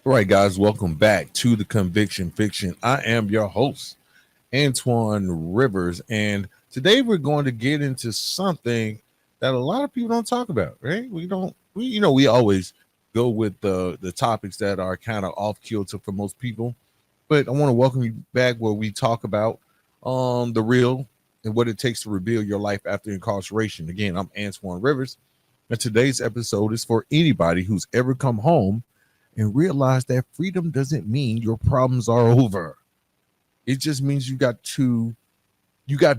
All right, guys, welcome back to the Conviction Fiction. I am your host, Antoine Rivers, and today we're going to get into something that a lot of people don't talk about, right? We always go with the topics that are kind of off kilter for most people, but I want to welcome you back where we talk about the real and what it takes to rebuild your life after incarceration. Again, I'm Antoine Rivers, and today's episode is for anybody who's ever come home and realize that freedom doesn't mean your problems are over. It just means you got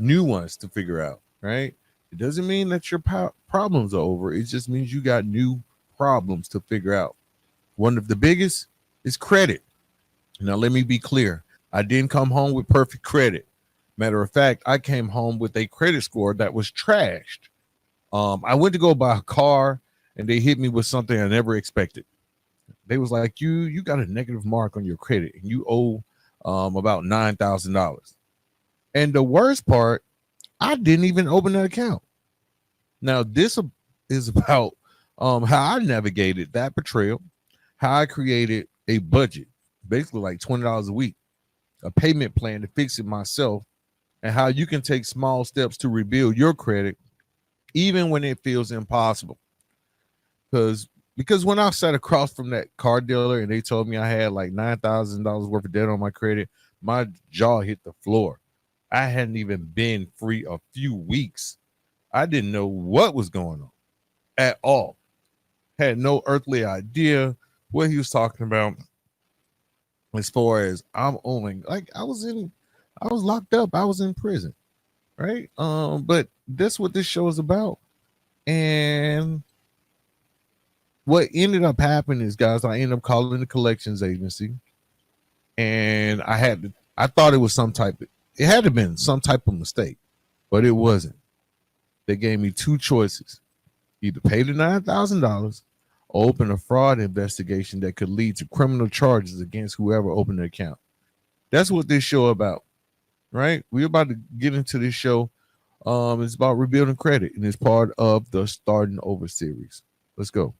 new ones to figure out, right? It doesn't mean that your problems are over. It just means you got new problems to figure out. One of the biggest is credit. Now, let me be clear. I didn't come home with perfect credit. Matter of fact, I came home with a credit score that was trashed. I went to go buy a car and they hit me with something I never expected. They was like, you got a negative mark on your credit and you owe about $9,000. And the worst part, I didn't even open an account. Now this is about how I navigated that betrayal, how I created a budget, basically like $20 a week, a payment plan to fix it myself, and how you can take small steps to rebuild your credit even when it feels impossible. Because when I sat across from that car dealer and they told me I had like $9,000 worth of debt on my credit, my jaw hit the floor. I hadn't even been free a few weeks. I didn't know what was going on at all. Had no earthly idea what he was talking about as far as I'm owing. Like I was locked up. I was in prison, right? But that's what this show is about. And what ended up happening is, guys, I ended up calling the collections agency, and I thought it was it had to have been some type of mistake, but it wasn't. They gave me two choices: either pay the $9,000 or open a fraud investigation that could lead to criminal charges against whoever opened the account. That's what this show about, right? We're about to get into this show. It's about rebuilding credit, and it's part of the Starting Over series. Let's go.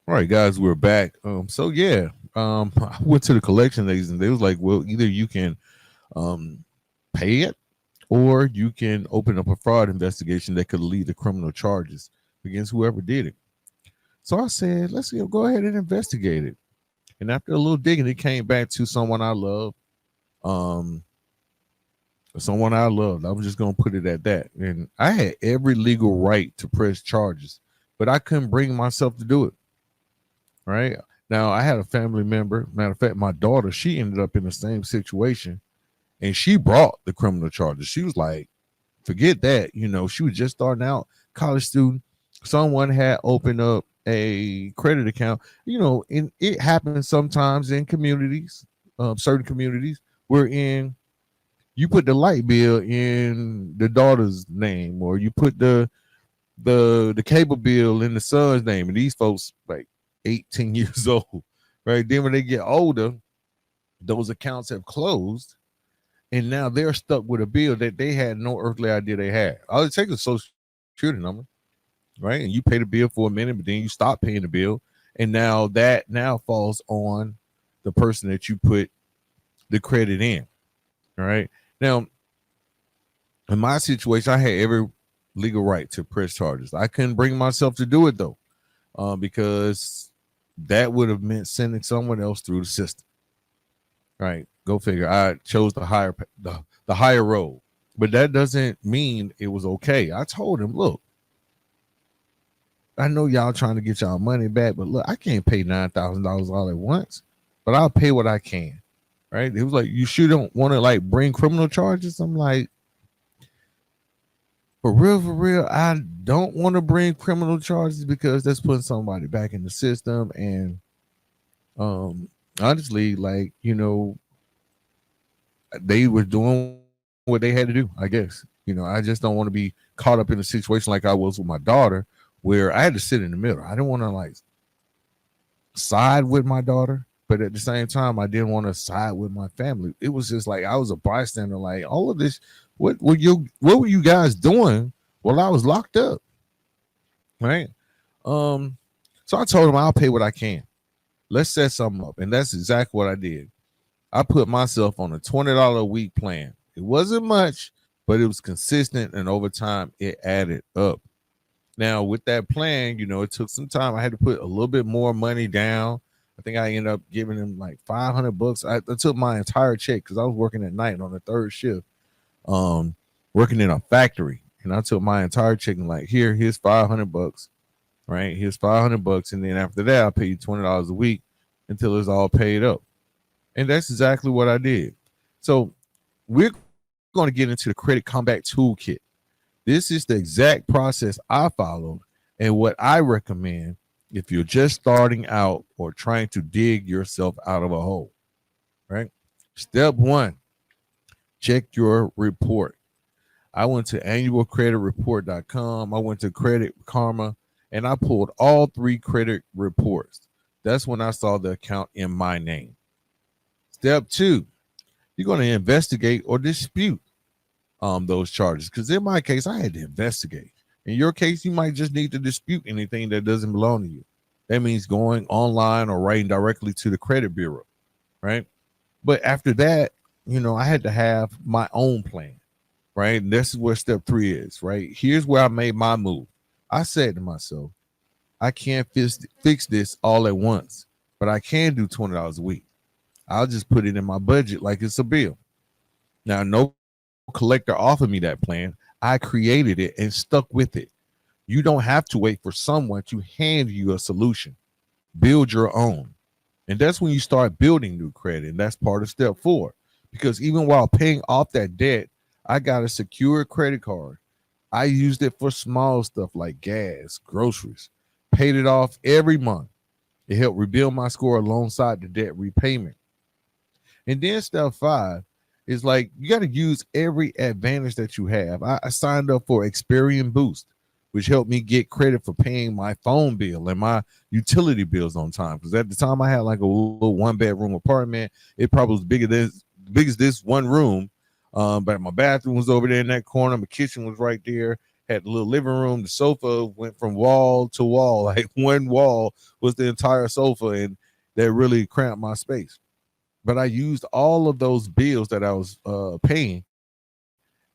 All right, guys, we're back. I went to the collection agents and they was like, well, either you can pay it or you can open up a fraud investigation that could lead to criminal charges against whoever did it. So I said, let's go ahead and investigate it. And after a little digging, it came back to someone I love. Someone I loved. I was just gonna put it at that. And I had every legal right to press charges, but I couldn't bring myself to do it. Right now, I had a family member. Matter of fact, my daughter, she ended up in the same situation, and she brought the criminal charges. She was like, forget that. She was just starting out, college student. Someone had opened up a credit account. And it happens sometimes in communities, certain communities, wherein you put the light bill in the daughter's name, or you put the cable bill in the son's name, and these folks like 18 years old, right? Then when they get older, those accounts have closed, and now they're stuck with a bill that they had no earthly idea they had. All it takes is a social security number, right? And you pay the bill for a minute, but then you stop paying the bill, and that falls on the person that you put the credit in. All right. Now, in my situation, I had every legal right to press charges. I couldn't bring myself to do it though, because that would have meant sending someone else through the system. Right. Go figure. I chose the higher road. But that doesn't mean it was okay. I told him, look, I know y'all trying to get y'all money back, but look, I can't pay $9,000 all at once, but I'll pay what I can. Right. It was like, you sure don't want to like bring criminal charges? I'm like, for real, I don't want to bring criminal charges because that's putting somebody back in the system. And honestly, like, they were doing what they had to do, I guess. I just don't want to be caught up in a situation like I was with my daughter, where I had to sit in the middle. I didn't want to side with my daughter, but at the same time, I didn't want to side with my family. It was just like I was a bystander. Like all of this, what were you guys doing while I was locked up? Right. Um. So I told him I'll pay what I can. Let's set something up, and that's exactly what I did. I put myself on a $20 a week plan. It wasn't much, but it was consistent, and over time, it added up. Now, with that plan, it took some time. I had to put a little bit more money down. I think I ended up giving him like $500. I took my entire check because I was working at night on the third shift, working in a factory, and I took my entire check and like, here's $500, right? Here's $500, and then after that, I'll pay you $20 a week until it's all paid up. And that's exactly what I did. So we're going to get into the credit comeback toolkit. This is the exact process I followed and what I recommend if you're just starting out or trying to dig yourself out of a hole, right? Step 1, check your report. I went to annualcreditreport.com. I went to Credit Karma, and I pulled all 3 credit reports. That's when I saw the account in my name. Step 2, you're going to investigate or dispute those charges. Because in my case, I had to investigate. In your case, you might just need to dispute anything that doesn't belong to you. That means going online or writing directly to the credit bureau, right? But after that, I had to have my own plan, right? And this is where step 3 is, right? Here's where I made my move. I said to myself, I can't fix this all at once, but I can do $20 a week. I'll just put it in my budget like it's a bill. Now, no collector offered me that plan. I created it and stuck with it. You don't have to wait for someone to hand you a solution. Build your own. And that's when you start building new credit. And that's part of step 4. Because even while paying off that debt, I got a secure credit card. I used it for small stuff like gas, groceries, paid it off every month. It helped rebuild my score alongside the debt repayment. And then step 5 is like you got to use every advantage that you have. I signed up for Experian Boost, which helped me get credit for paying my phone bill and my utility bills on time. Because at the time I had like a little 1-bedroom apartment. It probably was big as this one room. But my bathroom was over there in that corner. My kitchen was right there. Had a little living room. The sofa went from wall to wall. Like one wall was the entire sofa, and that really cramped my space. But I used all of those bills that I was paying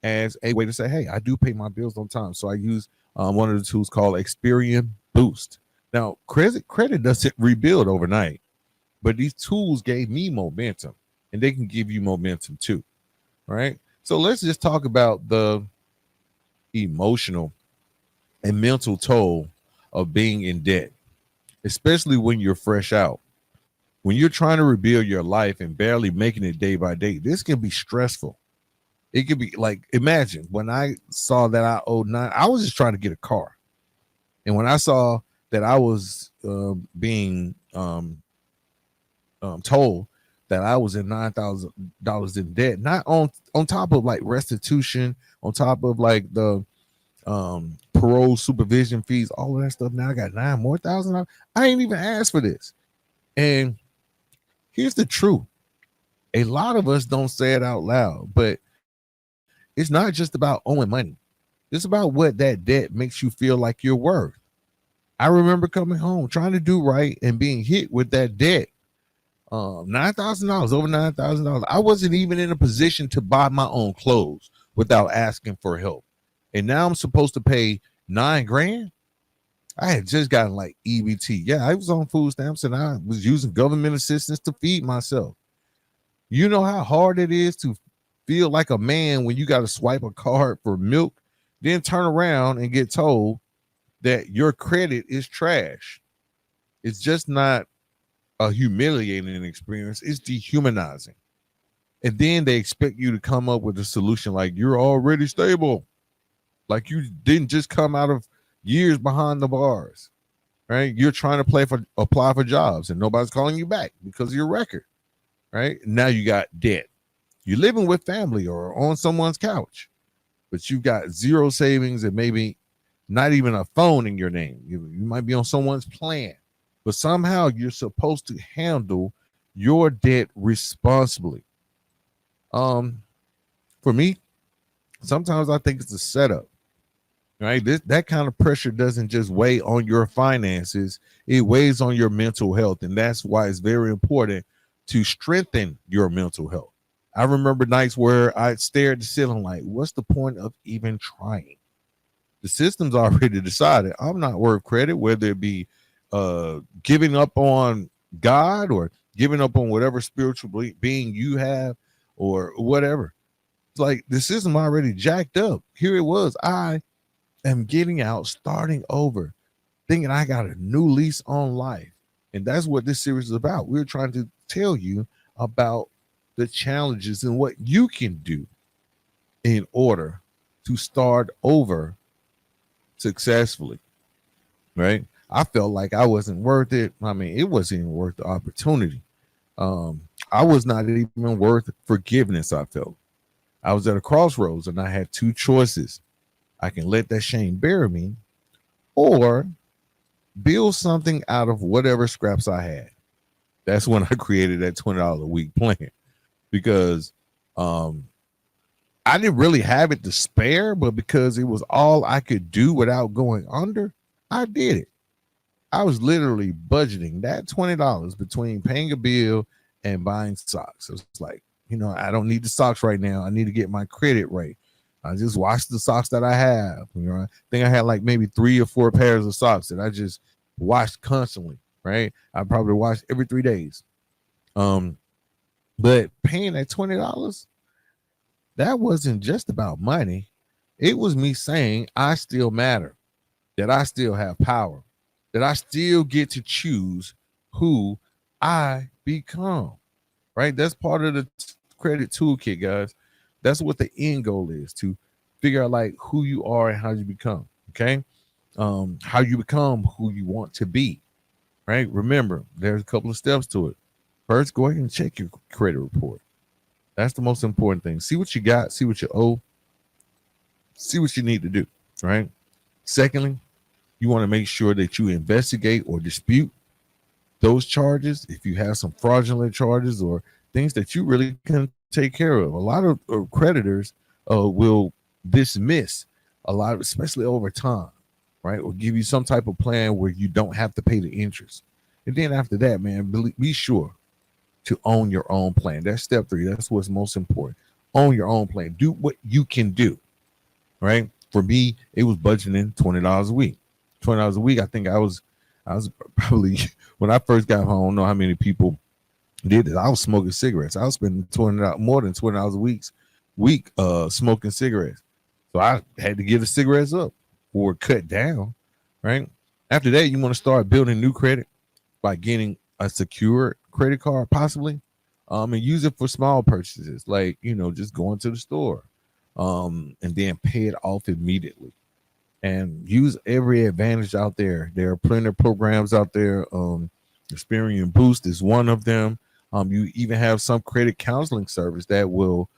as a way to say, hey, I do pay my bills on time. So I use one of the tools called Experian Boost. Now, credit doesn't rebuild overnight, but these tools gave me momentum, and they can give you momentum too, right? So let's just talk about the emotional and mental toll of being in debt, especially when you're fresh out. When you're trying to rebuild your life and barely making it day by day, this can be stressful. It could be like, imagine when I saw that I owed I was just trying to get a car. And when I saw that I was being told that I was in $9,000 in debt, not on top of like restitution, on top of like the parole supervision fees, all of that stuff. Now I got $9,000 more. I ain't even asked for this. And here's the truth. A lot of us don't say it out loud, but it's not just about owing money. It's about what that debt makes you feel like you're worth. I remember coming home, trying to do right and being hit with that debt. $9,000, over $9,000. I wasn't even in a position to buy my own clothes without asking for help. And now I'm supposed to pay $9,000. I had just gotten like EBT. Yeah, I was on food stamps and I was using government assistance to feed myself. You know how hard it is to feel like a man when you got to swipe a card for milk, then turn around and get told that your credit is trash. It's just not a humiliating experience. It's dehumanizing. And then they expect you to come up with a solution like you're already stable. Like you didn't just come out of years behind the bars, right? You're trying to apply for jobs and nobody's calling you back because of your record, right? Now you got debt. You're living with family or on someone's couch, but you've got zero savings and maybe not even a phone in your name. You might be on someone's plan. but somehow you're supposed to handle your debt responsibly. Um, for me, sometimes I think it's a setup, right? That kind of pressure doesn't just weigh on your finances, it weighs on your mental health. And that's why it's very important to strengthen your mental health. I remember nights where I stared at the ceiling like, what's the point of even trying? The system's already decided I'm not worth credit, whether it be giving up on God or giving up on whatever spiritual being you have or whatever. It's like the system already jacked up. Here it was. I am getting out, starting over, thinking I got a new lease on life. And that's what this series is about. We're trying to tell you about the challenges and what you can do in order to start over successfully, right? I felt like I wasn't worth it. I mean, it wasn't even worth the opportunity. I was not even worth forgiveness, I felt. I was at a crossroads and I had two choices. I can let that shame bury me or build something out of whatever scraps I had. That's when I created that $20 a week plan because I didn't really have it to spare, but because it was all I could do without going under, I did it. I was literally budgeting that $20 between paying a bill and buying socks. It's like, I don't need the socks right now. I need to get my credit right. I just washed the socks that I have. I think I had like maybe 3 or 4 pairs of socks that I just washed constantly, right? I probably washed every 3 days. But paying that $20, that wasn't just about money. It was me saying I still matter, that I still have power, that I still get to choose who I become, right? That's part of the credit toolkit, guys. That's what the end goal is, to figure out like who you are and how you become, okay? How you become who you want to be, right? Remember, there's a couple of steps to it. First, go ahead and check your credit report. That's the most important thing. See what you got, see what you owe, see what you need to do, right? Secondly, you want to make sure that you investigate or dispute those charges. If you have some fraudulent charges or things that you really can take care of, a lot of creditors will dismiss a lot, especially over time, right? Or give you some type of plan where you don't have to pay the interest. And then after that, man, be sure to own your own plan. That's step 3. That's what's most important. Own your own plan. Do what you can do, right? For me, it was budgeting $20 a week. $20 a week. I think I was probably, when I first got home, I don't know how many people did it. I was smoking cigarettes. I was spending more than $20 a week smoking cigarettes. So I had to give the cigarettes up or cut down, right? After that, you want to start building new credit by getting a secure credit card, possibly, and use it for small purchases, like just going to the store, and then pay it off immediately. And use every advantage out there. There are plenty of programs out there. Experian Boost is one of them. You even have some credit counseling service that will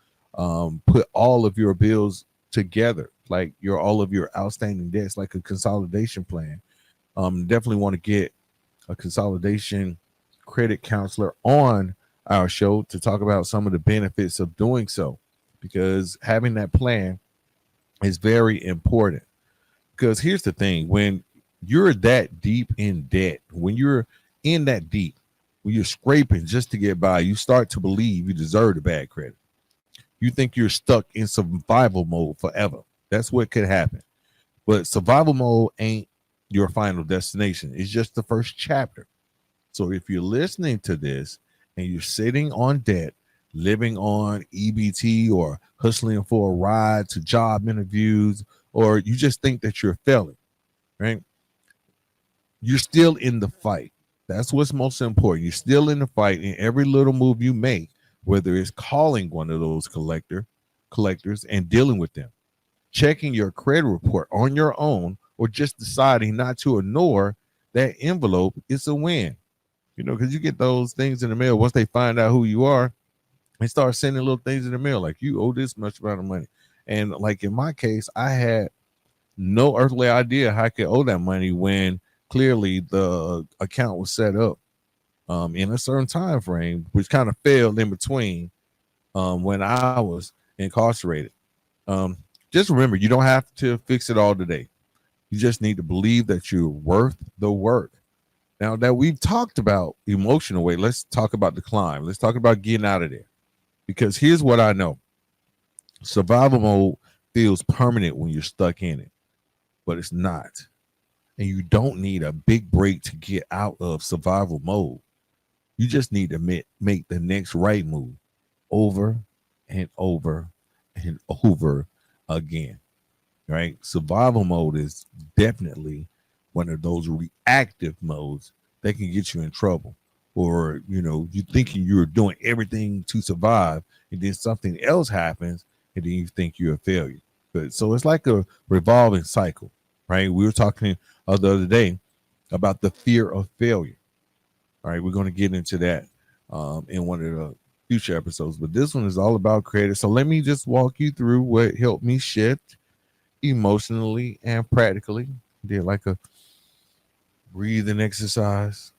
put all of your bills together, like all of your outstanding debts, like a consolidation plan. Definitely want to get a consolidation credit counselor on our show to talk about some of the benefits of doing so, because having that plan is very important. Because here's the thing, when you're that deep in debt, when you're in that deep, when you're scraping just to get by, you start to believe you deserve the bad credit. You think you're stuck in survival mode forever. That's what could happen. But survival mode ain't your final destination. It's just the first chapter. So if you're listening to this and you're sitting on debt, living on EBT or hustling for a ride to job interviews, or you just think that you're failing, right? You're still in the fight. That's what's most important. You're still in the fight, and every little move you make, whether it's calling one of those collectors and dealing with them, checking your credit report on your own, or just deciding not to ignore that envelope, it's a win. Because you get those things in the mail. Once they find out who you are, they start sending little things in the mail like, you owe this much amount of money. And like in my case, I had no earthly idea how I could owe that money when clearly the account was set up in a certain time frame, which kind of fell in between when I was incarcerated. Um, just remember, you don't have to fix it all today. You just need to believe that you're worth the work. Now that we've talked about emotional weight, let's talk about the climb. Let's talk about getting out of there. Because here's what I know: survival mode feels permanent when you're stuck in it, but it's not. And you don't need a big break to get out of survival mode. You just need to make the next right move over and over and over again. Right? Survival mode is definitely one of those reactive modes that can get you in trouble. Or, you thinking you're doing everything to survive, and then something else happens, and then you think you're a failure. But so it's like a revolving cycle, right? We were talking the other day about the fear of failure. All right, we're going to get into that in one of the future episodes, but this one is all about creative. So let me just walk you through what helped me shift emotionally and practically. Did like a breathing exercise,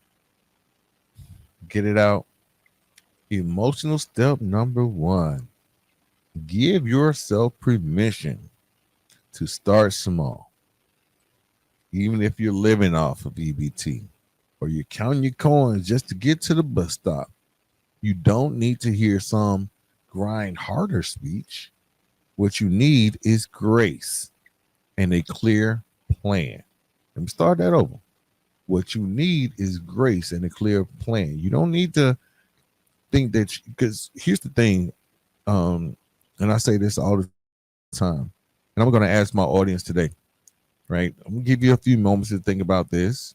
get it out. Emotional step number 1: give yourself permission to start small. Even if you're living off of EBT or you're counting your coins just to get to the bus stop, you don't need to hear some grind harder speech. What you need is grace and a clear plan. Let me start that over. What you need is grace and a clear plan. You don't need to think that, because here's the thing, and I say this all the time, and I'm going to ask my audience today, right? I'm going to give you a few moments to think about this.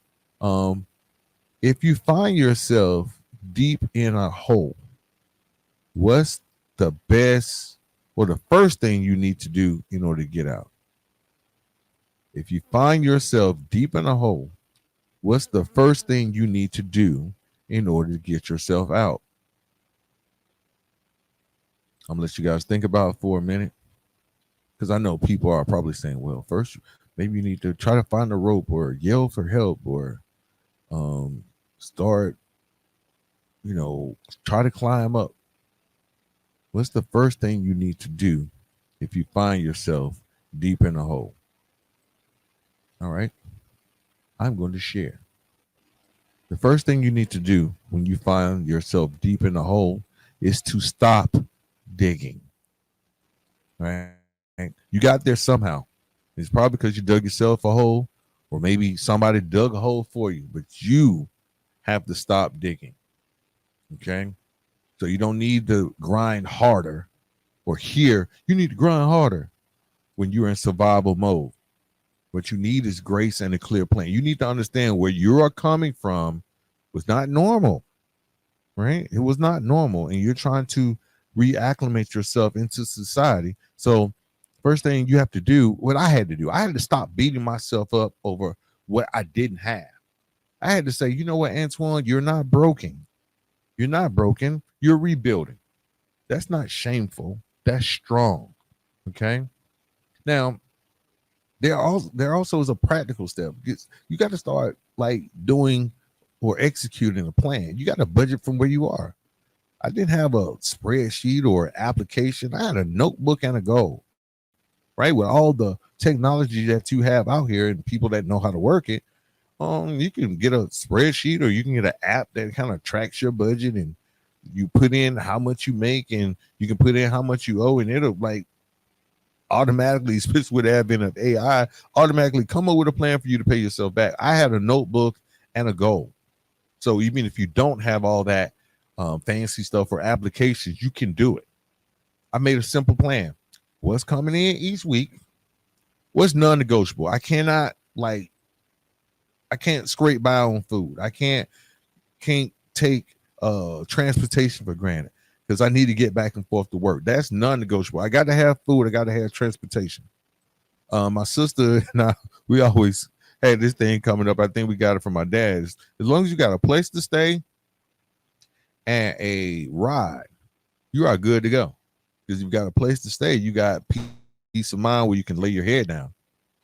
If you find yourself deep in a hole, what's the best or the first thing you need to do in order to get out? If you find yourself deep in a hole, what's the first thing you need to do in order to get yourself out? I'm going to let you guys think about it for a minute, because I know people are probably saying, well, first, maybe you need to try to find a rope or yell for help or start, try to climb up. What's the first thing you need to do if you find yourself deep in a hole? All right. I'm going to share. The first thing you need to do when you find yourself deep in a hole is to stop digging. Right? You got there somehow. It's probably because you dug yourself a hole, or maybe somebody dug a hole for you, but you have to stop digging. Okay? So you don't need to grind harder, or here, you need to grind harder when you're in survival mode. What you need is grace and a clear plan. You need to understand where you are coming from was not normal, right? It was not normal, and you're trying to reacclimate yourself into society. So first thing you have to do, what I had to stop beating myself up over what I didn't have. I had to say, you know what, Antoine, you're not broken. You're not broken. You're rebuilding. That's not shameful. That's strong. Okay. Now, there also is a practical step. You got to start like doing or executing a plan. You got to budget from where you are. I didn't have a spreadsheet or application. I had a notebook and a goal, right? With all the technology that you have out here and people that know how to work it, you can get a spreadsheet, or you can get an app that kind of tracks your budget, and you put in how much you make, and you can put in how much you owe, and it'll like automatically, especially with the advent of AI, automatically come up with a plan for you to pay yourself back. I had a notebook and a goal. So even if you don't have all that fancy stuff or applications, you can do it. I made a simple plan. What's coming in each week? What's non-negotiable? I can't scrape by on food. I can't take transportation for granted, because I need to get back and forth to work. That's non-negotiable. I got to have food. I got to have transportation. My sister and I, we always had this thing coming up. I think we got it from my dad. As long as you got a place to stay and a ride, you are good to go. Because you've got a place to stay, you got peace of mind where you can lay your head down.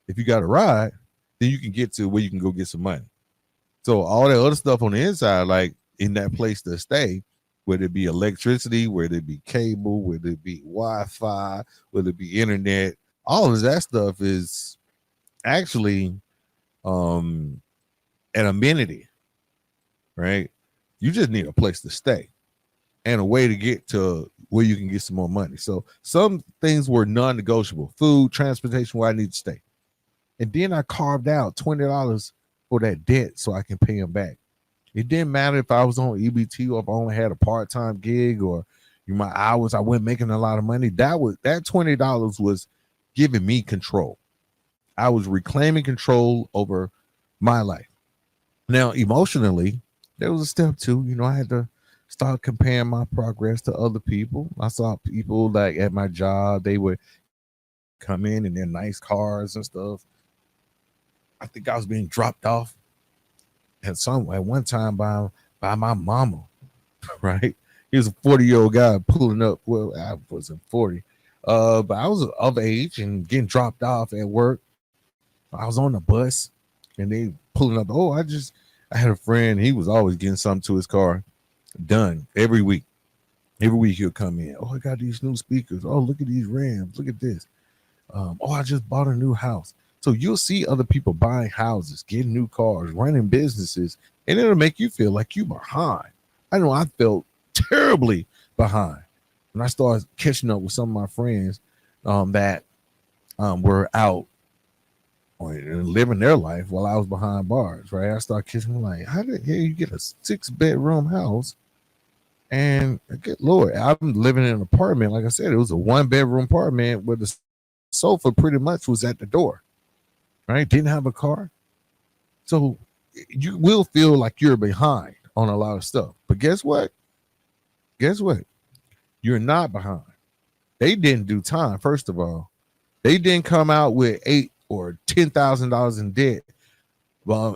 If you got a ride, then you can get to where you can go get some money. So all that other stuff on the inside, like in that place to stay, whether it be electricity, whether it be cable, whether it be Wi-Fi, whether it be internet, all of that stuff is actually um an amenity, right? You just need a place to stay and a way to get to where you can get some more money. So some things were non-negotiable: food, transportation, where I need to stay. And then I carved out $20 for that debt so I can pay him back. It didn't matter if I was on EBT or if I only had a part-time gig or my hours, I wasn't making a lot of money. That $20 was giving me control. I was reclaiming control over my life. Now, emotionally, there was a step too. I had to start comparing my progress to other people. I saw people like at my job, they would come in their nice cars and stuff. I think I was being dropped off at one time by my mama, right? He was a 40-year-old guy pulling up. Well, I wasn't 40, but I was of age and getting dropped off at work. I was on the bus and they pulling up. I had a friend. He was always getting something to his car done every week. Every week he'll come in. Oh, I got these new speakers. Oh, look at these rims. Look at this. I just bought a new house. So you'll see other people buying houses, getting new cars, running businesses, and it'll make you feel like you're behind. I know I felt terribly behind when I started catching up with some of my friends that were out and living their life while I was behind bars, right? I started catching them like, how did you get a 6-bedroom house? And good Lord, I'm living in an apartment. Like I said, it was a 1-bedroom apartment where the sofa pretty much was at the door, right? Didn't have a car. So you will feel like you're behind on a lot of stuff. But guess what? You're not behind. They didn't do time, first of all. They didn't come out with $8,000 or $10,000 in debt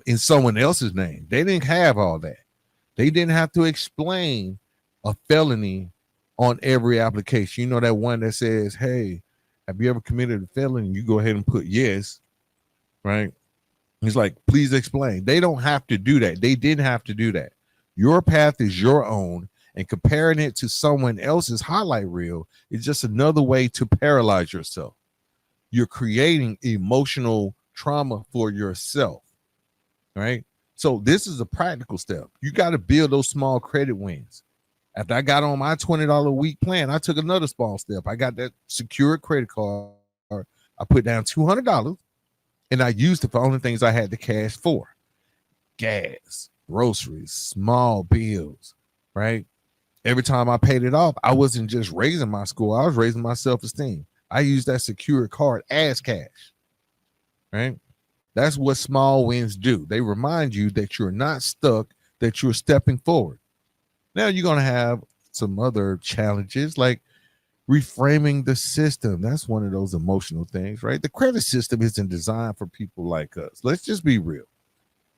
in someone else's name. They didn't have all that. They didn't have to explain a felony on every application. You know that one that says, hey, have you ever committed a felony? You go ahead and put yes, right? He's like, please explain. They don't have to do that. They didn't have to do that. Your path is your own, and comparing it to someone else's highlight reel is just another way to paralyze yourself. You're creating emotional trauma for yourself, right? So this is a practical step. You got to build those small credit wins. After I got on my $20 a week plan, I took another small step. I got that secured credit card. I put down $200, and I used it for only things I had the cash for: gas, groceries, small bills, right? Every time I paid it off, I wasn't just raising my score, I was raising my self-esteem. I used that secured card as cash, right? That's what small wins do. They remind you that you're not stuck, that you're stepping forward. Now you're going to have some other challenges like reframing the system. That's one of those emotional things, right? The credit system isn't designed for people like us. Let's just be real,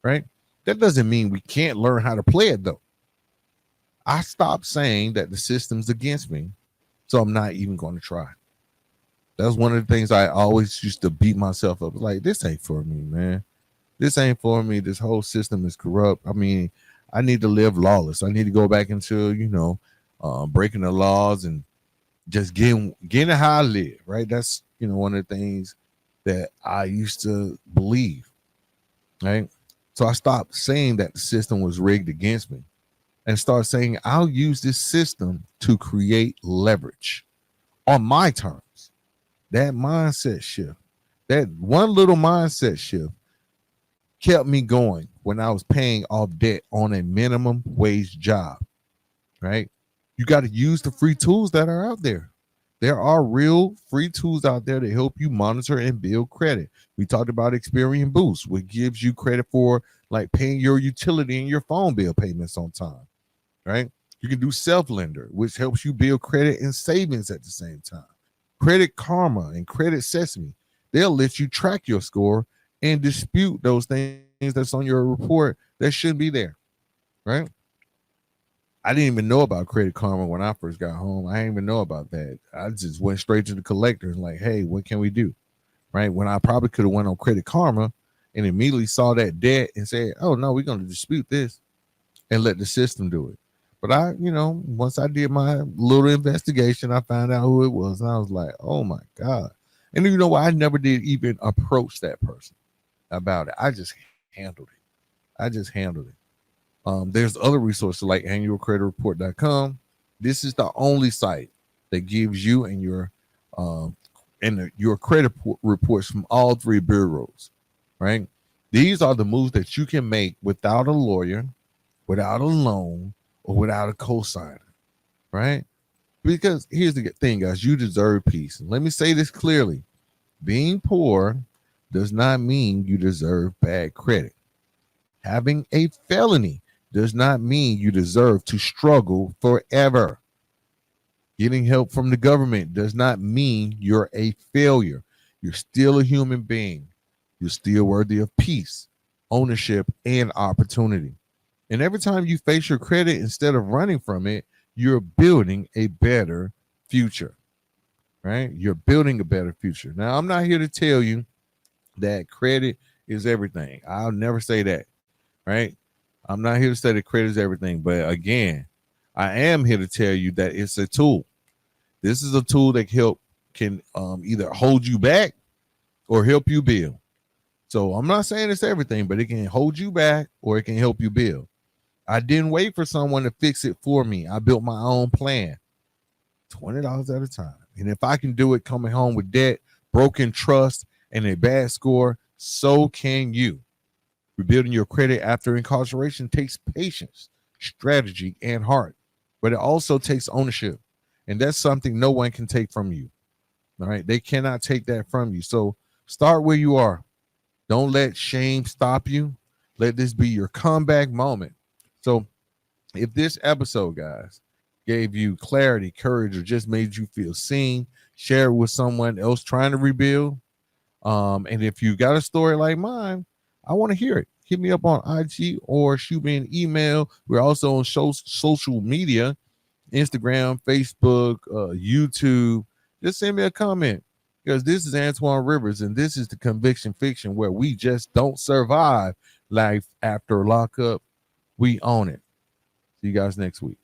right? That doesn't mean we can't learn how to play it, though. I stopped saying that the system's against me, so I'm not even going to try. That's one of the things I always used to beat myself up. Like, this ain't for me, man. This ain't for me. This whole system is corrupt. I mean, I need to live lawless. I need to go back into, breaking the laws and just getting how I live, right? That's, one of the things that I used to believe, right? So I stopped saying that the system was rigged against me and start saying I'll use this system to create leverage on my terms. That mindset shift, that one little mindset shift kept me going when I was paying off debt on a minimum wage job, right? You got to use the free tools that are out there. There are real free tools out there to help you monitor and build credit. We talked about Experian Boost, which gives you credit for like paying your utility and your phone bill payments on time, right? You can do Self-Lender, which helps you build credit and savings at the same time. Credit Karma and Credit Sesame, they'll let you track your score and dispute those things that's on your report that shouldn't be there, right? I didn't even know about Credit Karma when I first got home. I didn't even know about that. I just went straight to the collector and like, hey, what can we do, right? When I probably could have went on Credit Karma and immediately saw that debt and said, "Oh no, we're going to dispute this and let the system do it." But once I did my little investigation, I found out who it was, and I was like, "Oh my god!" And you know what? I never did even approach that person about it. I just handled it. There's other resources like annualcreditreport.com. This is the only site that gives you and your credit reports from all three bureaus, right? These are the moves that you can make without a lawyer, without a loan, or without a cosigner, right? Because here's the thing, guys, you deserve peace. And let me say this clearly. Being poor does not mean you deserve bad credit. Having a felony does not mean you deserve to struggle forever. Getting help from the government does not mean you're a failure. You're still a human being. You're still worthy of peace, ownership, and opportunity. And every time you face your credit instead of running from it, you're building a better future, right? You're building a better future. Now, I'm not here to tell you that credit is everything. I'll never say that, right? I'm not here to say that credit is everything. But again, I am here to tell you that it's a tool. This is a tool that can either hold you back or help you build. So I'm not saying it's everything, but it can hold you back or it can help you build. I didn't wait for someone to fix it for me. I built my own plan, $20 at a time. And if I can do it coming home with debt, broken trust, and a bad score, so can you. Rebuilding your credit after incarceration takes patience, strategy, and heart, but it also takes ownership. And that's something no one can take from you. All right. They cannot take that from you. So start where you are. Don't let shame stop you. Let this be your comeback moment. So if this episode, guys, gave you clarity, courage, or just made you feel seen, share it with someone else trying to rebuild. And if you got a story like mine, I want to hear it. Hit me up on IG or shoot me an email. We're also on social media, Instagram, Facebook, YouTube. Just send me a comment, because this is Antoine Rivers and this is the Conviction Fiction, where we just don't survive life after lockup. We own it. See you guys next week.